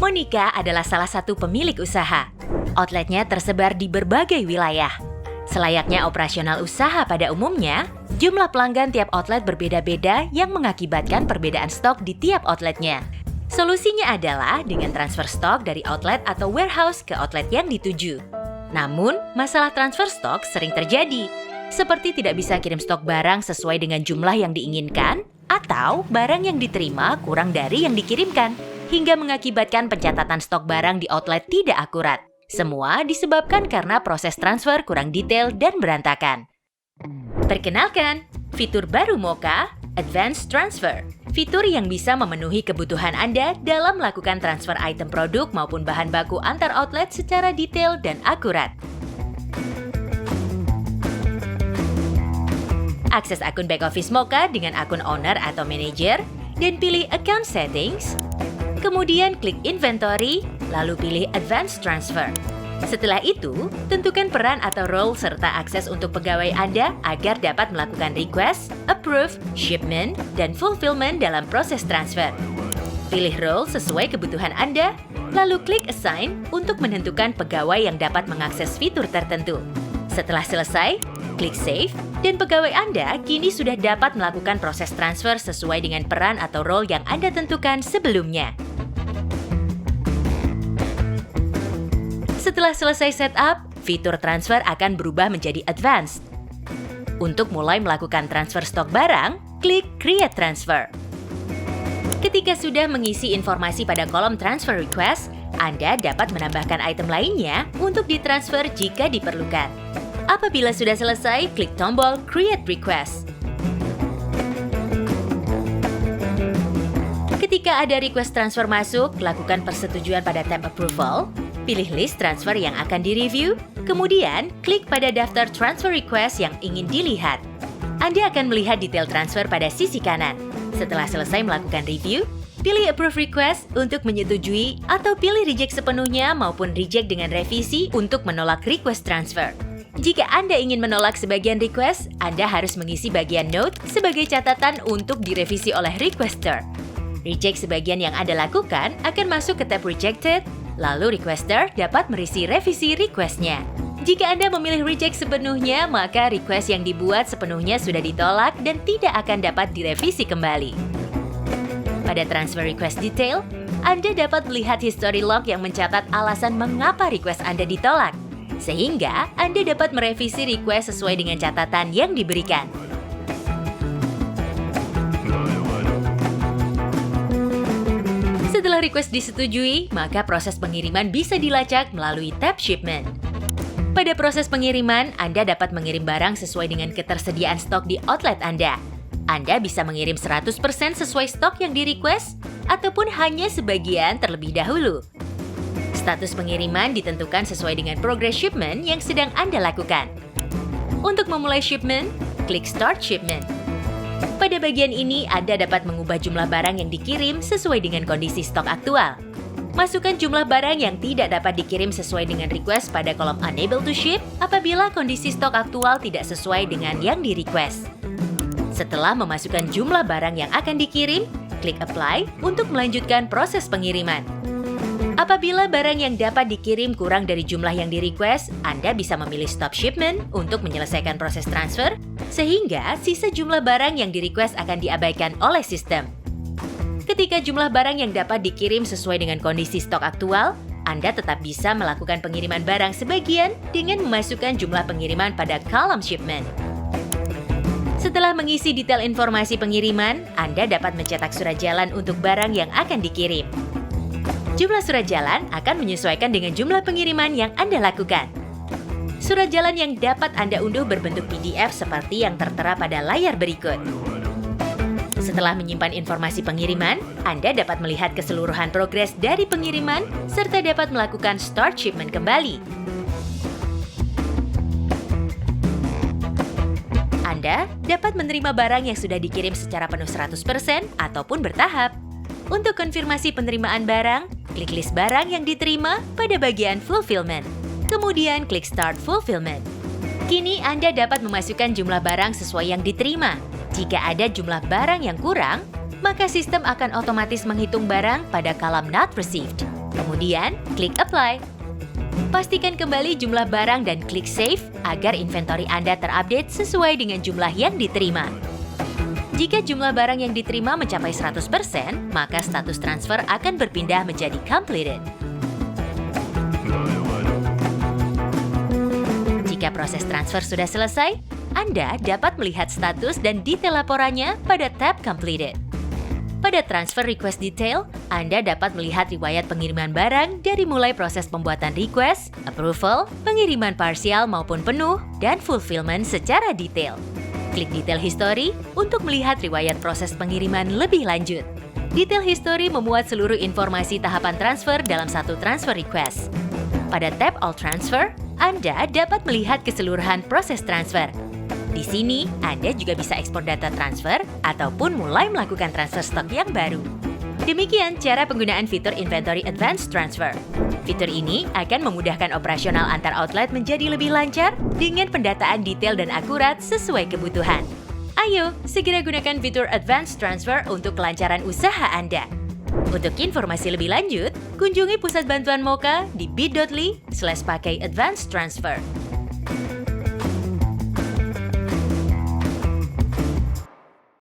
Monica adalah salah satu pemilik usaha. Outletnya tersebar di berbagai wilayah. Selayaknya operasional usaha pada umumnya, jumlah pelanggan tiap outlet berbeda-beda yang mengakibatkan perbedaan stok di tiap outletnya. Solusinya adalah dengan transfer stok dari outlet atau warehouse ke outlet yang dituju. Namun, masalah transfer stok sering terjadi, seperti tidak bisa kirim stok barang sesuai dengan jumlah yang diinginkan, atau barang yang diterima kurang dari yang dikirimkan, hingga mengakibatkan pencatatan stok barang di outlet tidak akurat. Semua disebabkan karena proses transfer kurang detail dan berantakan. Perkenalkan, fitur baru Mocha, Advanced Transfer. Fitur yang bisa memenuhi kebutuhan Anda dalam melakukan transfer item produk maupun bahan baku antar outlet secara detail dan akurat. Akses akun back office Mocha dengan akun owner atau manager, dan pilih Account Settings. Kemudian klik Inventory, lalu pilih Advanced Transfer. Setelah itu, tentukan peran atau role serta akses untuk pegawai Anda agar dapat melakukan request, approve, shipment, dan fulfillment dalam proses transfer. Pilih role sesuai kebutuhan Anda, lalu klik Assign untuk menentukan pegawai yang dapat mengakses fitur tertentu. Setelah selesai, klik Save, dan pegawai Anda kini sudah dapat melakukan proses transfer sesuai dengan peran atau role yang Anda tentukan sebelumnya. Setelah selesai setup, fitur transfer akan berubah menjadi advanced. Untuk mulai melakukan transfer stok barang, klik Create Transfer. Ketika sudah mengisi informasi pada kolom transfer request, Anda dapat menambahkan item lainnya untuk ditransfer jika diperlukan. Apabila sudah selesai, klik tombol Create Request. Ketika ada request transfer masuk, lakukan persetujuan pada tab Approval, pilih list transfer yang akan direview, kemudian klik pada daftar transfer request yang ingin dilihat. Anda akan melihat detail transfer pada sisi kanan. Setelah selesai melakukan review, pilih Approve Request untuk menyetujui atau pilih Reject sepenuhnya maupun Reject dengan revisi untuk menolak request transfer. Jika Anda ingin menolak sebagian request, Anda harus mengisi bagian Note sebagai catatan untuk direvisi oleh requester. Reject sebagian yang Anda lakukan akan masuk ke tab Rejected, lalu requester dapat merisi revisi request-nya. Jika Anda memilih reject sepenuhnya, maka request yang dibuat sepenuhnya sudah ditolak dan tidak akan dapat direvisi kembali. Pada transfer request detail, Anda dapat melihat history log yang mencatat alasan mengapa request Anda ditolak, sehingga Anda dapat merevisi request sesuai dengan catatan yang diberikan. Setelah request disetujui, maka proses pengiriman bisa dilacak melalui tab Shipment. Pada proses pengiriman, Anda dapat mengirim barang sesuai dengan ketersediaan stok di outlet Anda. Anda bisa mengirim 100% sesuai stok yang di-request, ataupun hanya sebagian terlebih dahulu. Status pengiriman ditentukan sesuai dengan progress shipment yang sedang Anda lakukan. Untuk memulai shipment, klik Start Shipment. Pada bagian ini, Anda dapat mengubah jumlah barang yang dikirim sesuai dengan kondisi stok aktual. Masukkan jumlah barang yang tidak dapat dikirim sesuai dengan request pada kolom Unable to Ship apabila kondisi stok aktual tidak sesuai dengan yang di-request. Setelah memasukkan jumlah barang yang akan dikirim, klik Apply untuk melanjutkan proses pengiriman. Apabila barang yang dapat dikirim kurang dari jumlah yang di-request, Anda bisa memilih Stop Shipment untuk menyelesaikan proses transfer, sehingga sisa jumlah barang yang di-request akan diabaikan oleh sistem. Ketika jumlah barang yang dapat dikirim sesuai dengan kondisi stok aktual, Anda tetap bisa melakukan pengiriman barang sebagian dengan memasukkan jumlah pengiriman pada kolom shipment. Setelah mengisi detail informasi pengiriman, Anda dapat mencetak surat jalan untuk barang yang akan dikirim. Jumlah surat jalan akan menyesuaikan dengan jumlah pengiriman yang Anda lakukan. Surat jalan yang dapat Anda unduh berbentuk PDF seperti yang tertera pada layar berikut. Setelah menyimpan informasi pengiriman, Anda dapat melihat keseluruhan progres dari pengiriman serta dapat melakukan Start Shipment kembali. Anda dapat menerima barang yang sudah dikirim secara penuh 100% ataupun bertahap. Untuk konfirmasi penerimaan barang, klik list barang yang diterima pada bagian Fulfillment. Kemudian klik Start Fulfillment. Kini Anda dapat memasukkan jumlah barang sesuai yang diterima. Jika ada jumlah barang yang kurang, maka sistem akan otomatis menghitung barang pada kolom Not Received. Kemudian, klik Apply. Pastikan kembali jumlah barang dan klik Save agar inventory Anda terupdate sesuai dengan jumlah yang diterima. Jika jumlah barang yang diterima mencapai 100%, maka status transfer akan berpindah menjadi Completed. Jika proses transfer sudah selesai, Anda dapat melihat status dan detail laporannya pada tab Completed. Pada Transfer Request Detail, Anda dapat melihat riwayat pengiriman barang dari mulai proses pembuatan request, approval, pengiriman parsial maupun penuh, dan fulfillment secara detail. Klik Detail History untuk melihat riwayat proses pengiriman lebih lanjut. Detail History memuat seluruh informasi tahapan transfer dalam satu transfer request. Pada tab All Transfer, Anda dapat melihat keseluruhan proses transfer. Di sini, Anda juga bisa ekspor data transfer ataupun mulai melakukan transfer stok yang baru. Demikian cara penggunaan fitur Inventory Advanced Transfer. Fitur ini akan memudahkan operasional antar outlet menjadi lebih lancar dengan pendataan detail dan akurat sesuai kebutuhan. Ayo, segera gunakan fitur Advanced Transfer untuk kelancaran usaha Anda. Untuk informasi lebih lanjut, kunjungi Pusat Bantuan Mocha di bit.ly/pakai advanced transfer.